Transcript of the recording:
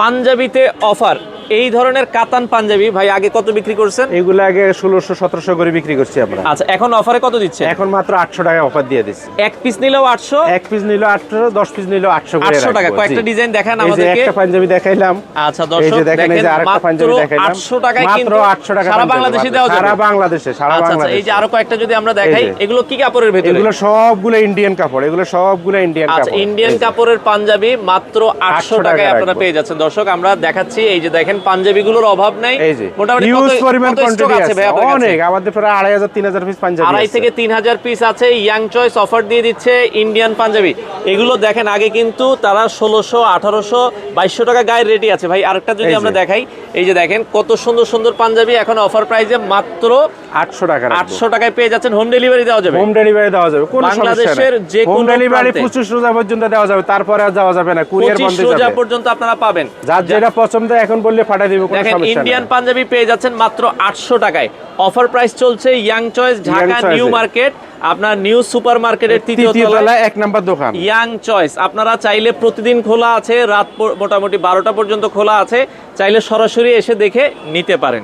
পাঞ্জাবিতে offer, এই ধরনের কাতান পাঞ্জাবি ভাই আগে কত বিক্রি করছেন? এগুলো আগে 1600-1700 করে বিক্রি করছি আমরা। আচ্ছা, এখন অফারে কত দিচ্ছে? এখন মাত্র 800 টাকা অফার দিয়ে দিচ্ছি। এক পিস নিলেও 800, এক পিস নিলেও 800, 10 পিস নিলেও 800 করে 800 টাকা। রাখবো। কয়েকটা ডিজাইন দেখান এই যে আমাদেরকে। একটা পাঞ্জাবি দেখাইলাম। আচ্ছা এই দর্শক যে দেখেন, এই দেখেন, যে আরেকটা মাত্র পাঞ্জাবি দেখাইলাম। 800 টাকায় মাত্র কিন্তু 800 টাকা সারা পাঞ্জাবি, বাংলাদেশে দেওয়া যাবে। সারা বাংলাদেশে, সারা আচ্ছা আচ্ছা, বাংলাদেশে। এই যে আরো কয়েকটা যদি আমরা দেখাই, এই যে। এগুলো কি কাপড়ের ভেতরে? এগুলো সবগুলো ইন্ডিয়ান কাপড়, এগুলো সবগুলো ইন্ডিয়ান আচ্ছা, কাপড়। ইন্ডিয়ান এই যে। কাপড়ের পাঞ্জাবি মাত্র 800 টাকায় আপনারা পেয়ে যাচ্ছেন। দর্শক আমরা দেখাচ্ছি, এই যে দেখেন পাঞ্জাবিগুলোর অভাব নাই। এই যে মোটামুটি হিউজ পরিমাণ কত স্টক কোয়ান্টিটি আছে আছে ভাই আপনার কাছে? অনেক, আমাদের প্রায় 2500-3000 পিস পাঞ্জাবি আছে। 2,500 থেকে 3,000 পিস আছে। ইয়াং চয়েস অফার দিয়ে দিচ্ছে ইন্ডিয়ান পাঞ্জাবি। এগুলো দেখেন, আগে কিন্তু তারা 1600, 1800, 2200 টাকা গায়ের রেটই আছে ভাই। আরেকটা যদি আমরা দেখাই, এই যে দেখেন কত সুন্দর সুন্দর পাঞ্জাবি এখন অফার প্রাইসে মাত্র 800 টাকা। 800 টাকায় পেয়ে যাচ্ছেন। হোম ডেলিভারি দেওয়া যাবে। হোম ডেলিভারি দেওয়া যাবে, কোনো সমস্যা নেই। বাংলাদেশের যে কোনো হোম ডেলিভারি প্রান্তে। 25 রোজা পর্যন্ত দেওয়া যাবে, তারপরে আর যাওয়া যাবে না, কুরিয়ার বন্ধ 25 হয়ে রোজা যাবে। পর্যন্ত আপনারা পাবেন। যার যেটা পছন্দ এখন বললে পাঠিয়ে দিব, কোনো দেখেন সমস্যা নেই। ইন্ডিয়ান পাঞ্জাবি পেয়ে যাচ্ছেন মাত্র 800 টাকায়। অফার প্রাইস চলছে young choice, Dhaka new market, আপনার নিউ সুপার মার্কেটের তৃতীয় তলায় 1 নাম্বার দোকান ইয়াং চয়েস। আপনারা চাইলে প্রতিদিন খোলা আছে, রাত মোটামুটি 12টা পর্যন্ত খোলা আছে, চাইলে সরাসরি এসে দেখে নিতে পারেন।